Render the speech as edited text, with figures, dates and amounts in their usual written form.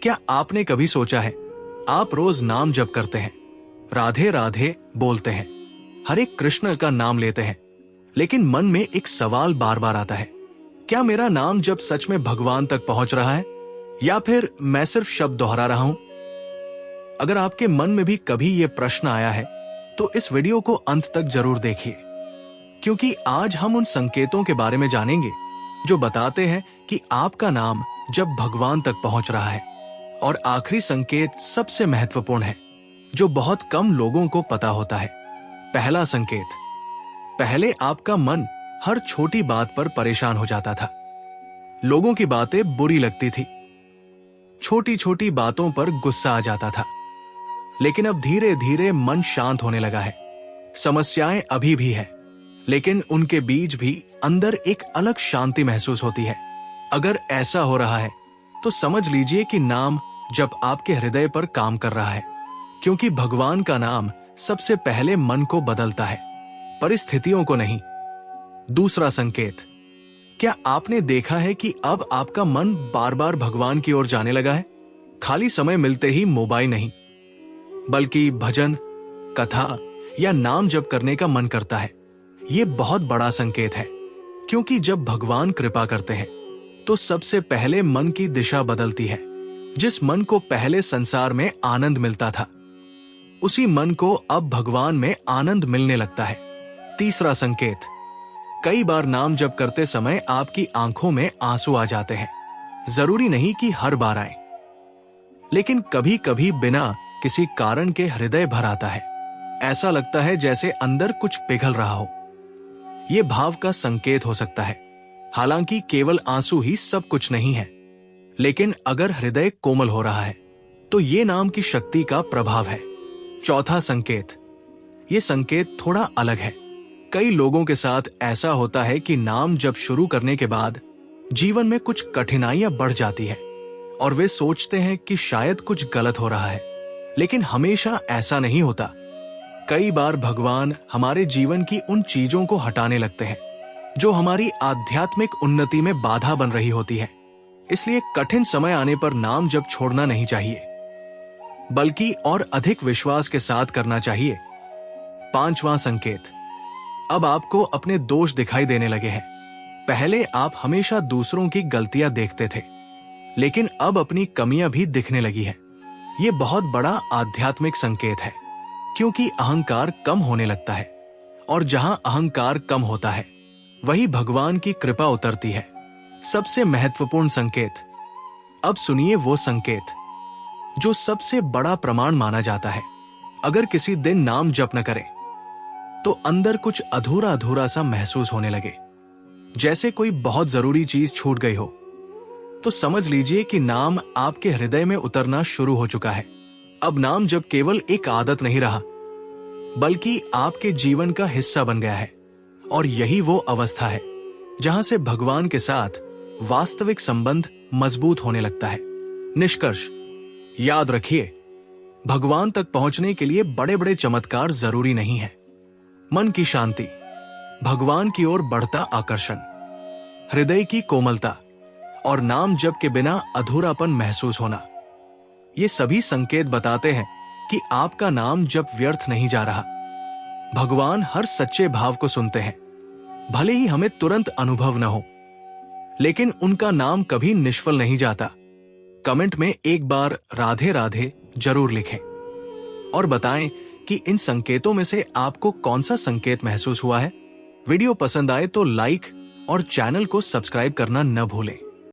क्या आपने कभी सोचा है, आप रोज नाम जप करते हैं, राधे राधे बोलते हैं, हरे कृष्ण का नाम लेते हैं, लेकिन मन में एक सवाल बार बार आता है, क्या मेरा नाम जब सच में भगवान तक पहुंच रहा है या फिर मैं सिर्फ शब्द दोहरा रहा हूं? अगर आपके मन में भी कभी यह प्रश्न आया है तो इस वीडियो को अंत तक जरूर देखिए, क्योंकि आज हम उन संकेतों के बारे में जानेंगे जो बताते हैं कि आपका नाम जब भगवान तक पहुंच रहा है। और आखिरी संकेत सबसे महत्वपूर्ण है, जो बहुत कम लोगों को पता होता है। पहला संकेत, पहले आपका मन हर छोटी बात पर परेशान हो जाता था। लोगों की बातें बुरी लगती थी, छोटी छोटी बातों पर गुस्सा आ जाता था, लेकिन अब धीरे धीरे मन शांत होने लगा है। समस्याएं अभी भी है, लेकिन उनके बीच भी अंदर एक अलग शांति महसूस होती है। अगर ऐसा हो रहा है तो समझ लीजिए कि नाम जब आपके हृदय पर काम कर रहा है, क्योंकि भगवान का नाम सबसे पहले मन को बदलता है, परिस्थितियों को नहीं। दूसरा संकेत, क्या आपने देखा है कि अब आपका मन बार बार भगवान की ओर जाने लगा है? खाली समय मिलते ही मोबाइल नहीं, बल्कि भजन, कथा या नाम जप करने का मन करता है। ये बहुत बड़ा संकेत है, क्योंकि जब भगवान कृपा करते हैं तो सबसे पहले मन की दिशा बदलती है। जिस मन को पहले संसार में आनंद मिलता था, उसी मन को अब भगवान में आनंद मिलने लगता है। तीसरा संकेत, कई बार नाम जप करते समय आपकी आंखों में आंसू आ जाते हैं। जरूरी नहीं कि हर बार आए, लेकिन कभी कभी बिना किसी कारण के हृदय भर आता है। ऐसा लगता है जैसे अंदर कुछ पिघल रहा हो। यह भाव का संकेत हो सकता है। हालांकि केवल आंसू ही सब कुछ नहीं है, लेकिन अगर हृदय कोमल हो रहा है तो ये नाम की शक्ति का प्रभाव है। चौथा संकेत, ये संकेत थोड़ा अलग है। कई लोगों के साथ ऐसा होता है कि नाम जब शुरू करने के बाद जीवन में कुछ कठिनाइयां बढ़ जाती है और वे सोचते हैं कि शायद कुछ गलत हो रहा है, लेकिन हमेशा ऐसा नहीं होता। कई बार भगवान हमारे जीवन की उन चीजों को हटाने लगते हैं जो हमारी आध्यात्मिक उन्नति में बाधा बन रही होती है। इसलिए कठिन समय आने पर नाम जप छोड़ना नहीं चाहिए, बल्कि और अधिक विश्वास के साथ करना चाहिए। पांचवां संकेत, अब आपको अपने दोष दिखाई देने लगे हैं। पहले आप हमेशा दूसरों की गलतियां देखते थे, लेकिन अब अपनी कमियां भी दिखने लगी हैं। ये बहुत बड़ा आध्यात्मिक संकेत है, क्योंकि अहंकार कम होने लगता है, और जहां अहंकार कम होता है वही भगवान की कृपा उतरती है। सबसे महत्वपूर्ण संकेत, अब सुनिए वो संकेत जो सबसे बड़ा प्रमाण माना जाता है। अगर किसी दिन नाम जप न करें तो अंदर कुछ अधूरा अधूरा सा महसूस होने लगे, जैसे कोई बहुत जरूरी चीज छूट गई हो, तो समझ लीजिए कि नाम आपके हृदय में उतरना शुरू हो चुका है। अब नाम जप केवल एक आदत नहीं रहा, बल्कि आपके जीवन का हिस्सा बन गया है। और यही वो अवस्था है जहां से भगवान के साथ वास्तविक संबंध मजबूत होने लगता है। निष्कर्ष, याद रखिए, भगवान तक पहुंचने के लिए बड़े बड़े चमत्कार जरूरी नहीं है। मन की शांति, भगवान की ओर बढ़ता आकर्षण, हृदय की कोमलता और नाम जप के बिना अधूरापन महसूस होना, ये सभी संकेत बताते हैं कि आपका नाम जप व्यर्थ नहीं जा रहा। भगवान हर सच्चे भाव को सुनते हैं, भले ही हमें तुरंत अनुभव न हो, लेकिन उनका नाम कभी निष्फल नहीं जाता। कमेंट में एक बार राधे राधे जरूर लिखें और बताएं कि इन संकेतों में से आपको कौन सा संकेत महसूस हुआ है। वीडियो पसंद आए तो लाइक और चैनल को सब्सक्राइब करना न भूलें।